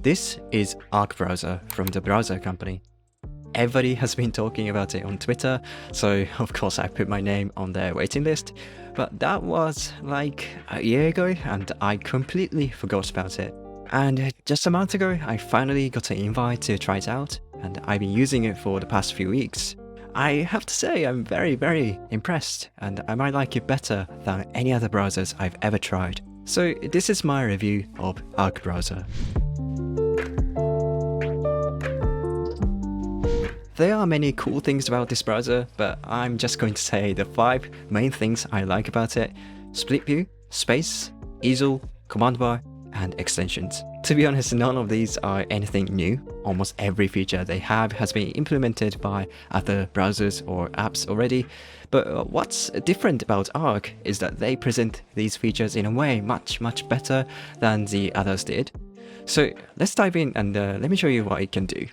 This is Arc browser from the browser company. Everybody has been talking about it on Twitter, so of course I put my name on their waiting list, but that was like a year ago and I completely forgot about it. And just a month ago, I finally got an invite to try it out, and I've been using it for the past few weeks. I have to say I'm very impressed, and I might like it better than any other browsers I've ever tried. So this is my review of Arc browser. There are many cool things about this browser, but I'm just going to say the 5 main things I like about it: split view, space, easel, command bar, and extensions. To be honest, none of these are anything new. Almost every feature they have has been implemented by other browsers or apps already. But what's different about Arc is that they present these features in a way much better than the others did. So let's dive in and let me show you what it can do.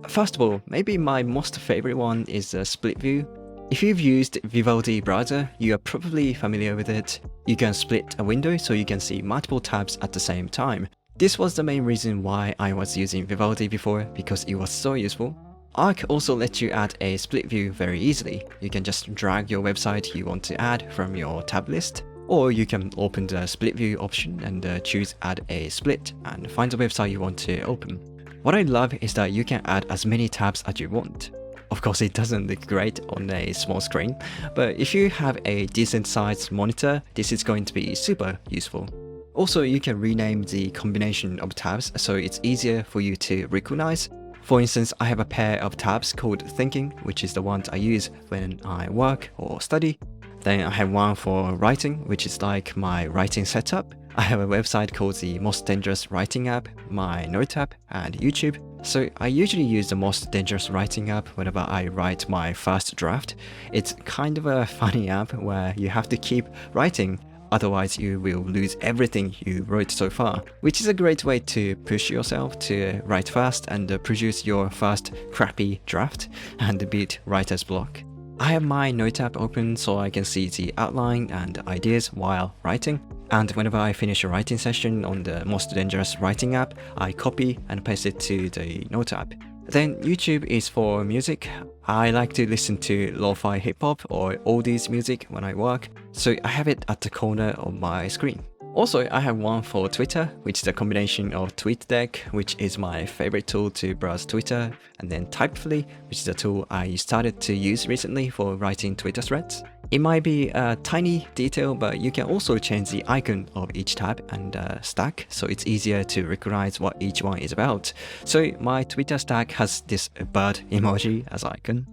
First of all, maybe my most favorite one is split view. If you've used Vivaldi browser, you are probably familiar with it. You can split a window so you can see multiple tabs at the same time. This was the main reason why I was using Vivaldi before, because it was so useful. Arc also lets you add a split view very easily. You can just drag your website you want to add from your tab list, or you can open the split view option and choose add a split and find the website you want to open. What I love is that you can add as many tabs as you want. Of course, it doesn't look great on a small screen, but if you have a decent sized monitor, this is going to be super useful. Also, you can rename the combination of tabs so it's easier for you to recognize. For instance, I have a pair of tabs called Thinking, which is the ones I use when I work or study. Then I have one for writing, which is like my writing setup. I have a website called the Most Dangerous Writing app, my Note app, and YouTube. So I usually use the Most Dangerous Writing app whenever I write my first draft. It's kind of a funny app where you have to keep writing, otherwise you will lose everything you wrote so far, which is a great way to push yourself to write fast and produce your first crappy draft and beat writer's block. I have my Note app open so I can see the outline and ideas while writing, and whenever I finish a writing session on the Most Dangerous Writing app, I copy and paste it to the Note app. Then YouTube is for music. I like to listen to lo-fi hip-hop or oldies music when I work, so I have it at the corner of my screen. Also, I have one for Twitter, which is a combination of TweetDeck, which is my favorite tool to browse Twitter, and then Typefully, which is a tool I started to use recently for writing Twitter threads. It might be a tiny detail, but you can also change the icon of each tab and stack, so it's easier to recognize what each one is about. So my Twitter stack has this bird emoji as icon.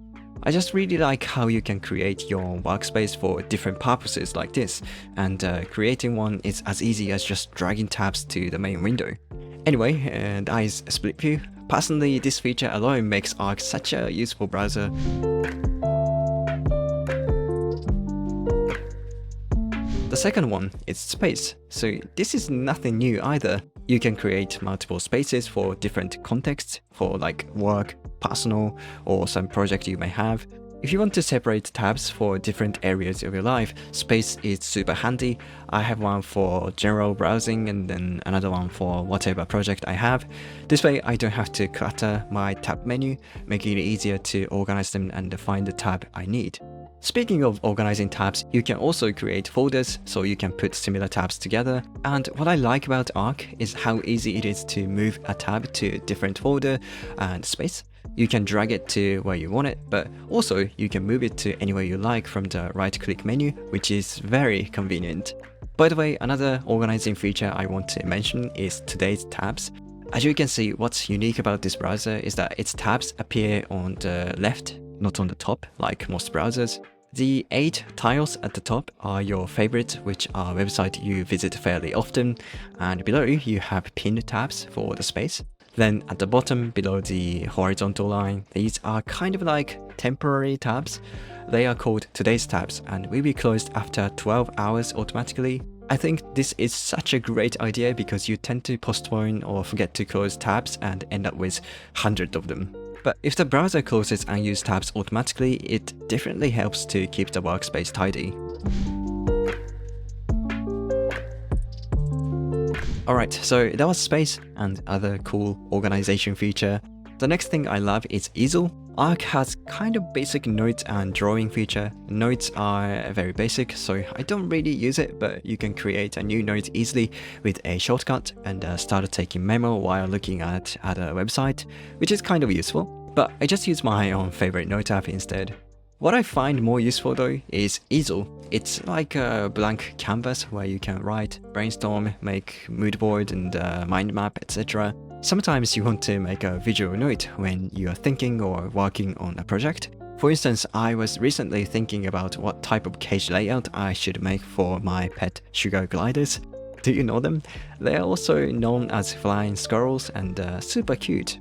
I just really like how you can create your workspace for different purposes like this, and creating one is as easy as just dragging tabs to the main window. Anyway, that is split view. Personally, this feature alone makes Arc such a useful browser. The second one is space. So this is nothing new either. You can create multiple spaces for different contexts, for like work, personal, or some project you may have. If you want to separate tabs for different areas of your life, space is super handy. I have one for general browsing and then another one for whatever project I have. This way I don't have to clutter my tab menu, making it easier to organize them and find the tab I need. Speaking of organizing tabs, you can also create folders so you can put similar tabs together. And what I like about Arc is how easy it is to move a tab to a different folder and space. You can drag it to where you want it, but also you can move it to anywhere you like from the right-click menu, which is very convenient. By the way, another organizing feature I want to mention is today's tabs. As you can see, what's unique about this browser is that its tabs appear on the left, not on the top, like most browsers. The 8 tiles at the top are your favorite, which are websites you visit fairly often, and below you have pinned tabs for the space. Then at the bottom, below the horizontal line, these are kind of like temporary tabs. They are called today's tabs and will be closed after 12 hours automatically. I think this is such a great idea because you tend to postpone or forget to close tabs and end up with hundreds of them. But if the browser closes unused tabs automatically, it definitely helps to keep the workspace tidy. Alright, so that was space and other cool organization feature. The next thing I love is easel. Arc has kind of basic note and drawing feature. Notes are very basic, so I don't really use it, but you can create a new note easily with a shortcut and start taking memo while looking at a website, which is kind of useful. But I just use my own favorite note app instead. What I find more useful though is easel. It's like a blank canvas where you can write, brainstorm, make mood board and mind map, etc. Sometimes you want to make a visual note when you are thinking or working on a project. For instance, I was recently thinking about what type of cage layout I should make for my pet sugar gliders. Do you know them? They are also known as flying squirrels and super cute.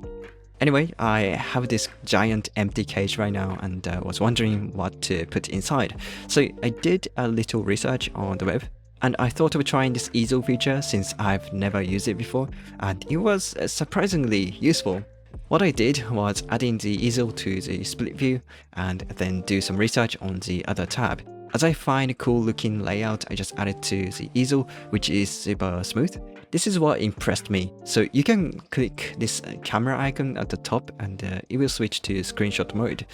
Anyway, I have this giant empty cage right now and was wondering what to put inside. So I did a little research on the web and I thought of trying this easel feature since I've never used it before, and it was surprisingly useful. What I did was adding the easel to the split view and then do some research on the other tab. As I find a cool looking layout, I just added to the easel, which is super smooth. This is what impressed me. So you can click this camera icon at the top and it will switch to screenshot mode.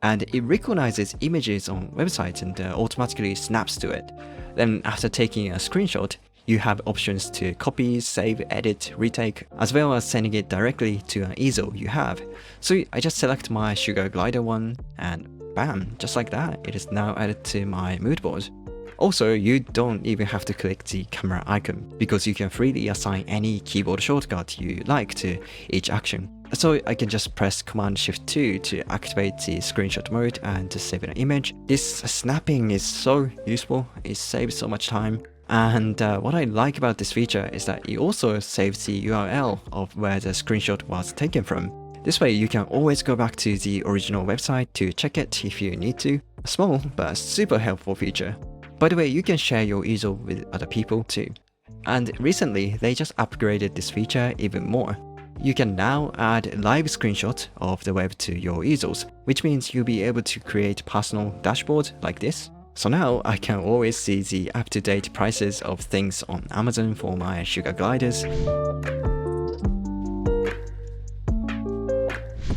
And it recognizes images on websites and automatically snaps to it. Then after taking a screenshot, you have options to copy, save, edit, retake, as well as sending it directly to an easel you have. So I just select my sugar glider one and bam, just like that, it is now added to my mood board. Also, you don't even have to click the camera icon because you can freely assign any keyboard shortcut you like to each action. So I can just press Command-Shift-2 to activate the screenshot mode and to save an image. This snapping is so useful, it saves so much time. And what I like about this feature is that it also saves the URL of where the screenshot was taken from. This way you can always go back to the original website to check it if you need to. A small but super helpful feature. By the way, you can share your easel with other people too. And recently, they just upgraded this feature even more. You can now add live screenshots of the web to your easels, which means you'll be able to create personal dashboards like this. So now I can always see the up-to-date prices of things on Amazon for my sugar gliders.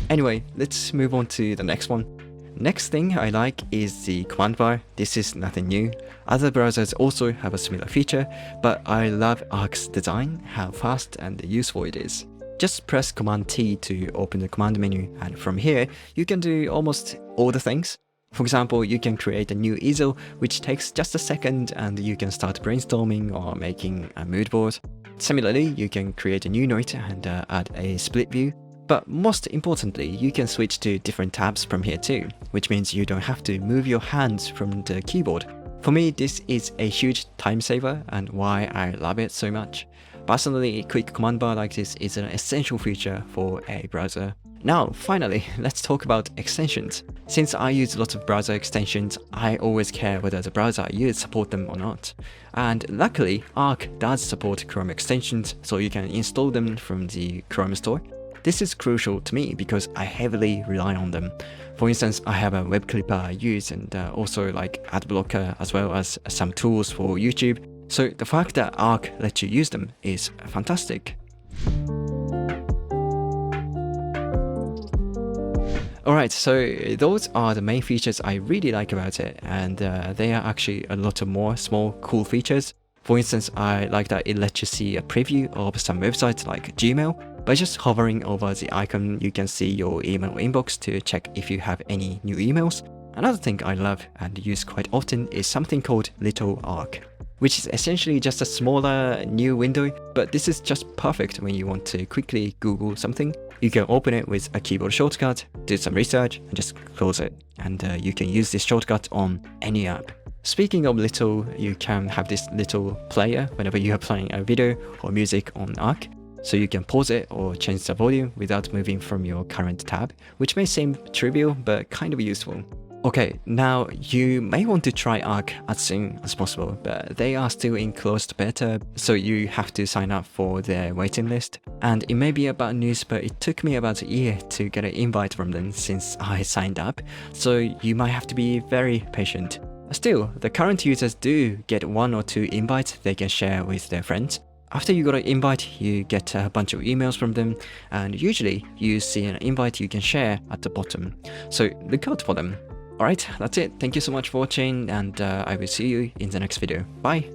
Anyway, let's move on to the next one. Next thing I like is the command bar. This is nothing new. Other browsers also have a similar feature, but I love Arc's design, how fast and useful it is. Just press Command T to open the command menu, and from here you can do almost all the things. For example, you can create a new easel, which takes just a second, and you can start brainstorming or making a mood board. Similarly, you can create a new note and add a split view. But most importantly, you can switch to different tabs from here too, which means you don't have to move your hands from the keyboard. For me, this is a huge time saver and why I love it so much. Personally, a quick command bar like this is an essential feature for a browser. Now, finally, let's talk about extensions. Since I use lots of browser extensions, I always care whether the browser I use support them or not. And luckily, Arc does support Chrome extensions, so you can install them from the Chrome store. This is crucial to me because I heavily rely on them. For instance, I have a web clipper I use and also like ad blocker as well as some tools for YouTube. So the fact that Arc lets you use them is fantastic. Alright, so those are the main features I really like about it, and there are actually a lot of more small cool features. For instance, I like that it lets you see a preview of some websites like Gmail. By just hovering over the icon, you can see your email inbox to check if you have any new emails. Another thing I love and use quite often is something called Little Arc, which is essentially just a smaller new window, but this is just perfect when you want to quickly Google something. You can open it with a keyboard shortcut, do some research, and just close it. And you can use this shortcut on any app. Speaking of little, you can have this little player whenever you are playing a video or music on Arc. So you can pause it or change the volume without moving from your current tab, which may seem trivial but kind of useful. Okay, now you may want to try Arc as soon as possible, but they are still in closed beta, so you have to sign up for their waiting list. And it may be about news, but it took me about a year to get an invite from them since I signed up, so you might have to be very patient. Still, the current users do get 1 or 2 invites they can share with their friends. After you got an invite, you get a bunch of emails from them, and usually you see an invite you can share at the bottom. So look out for them. Alright, that's it. Thank you so much for watching, and I will see you in the next video. Bye!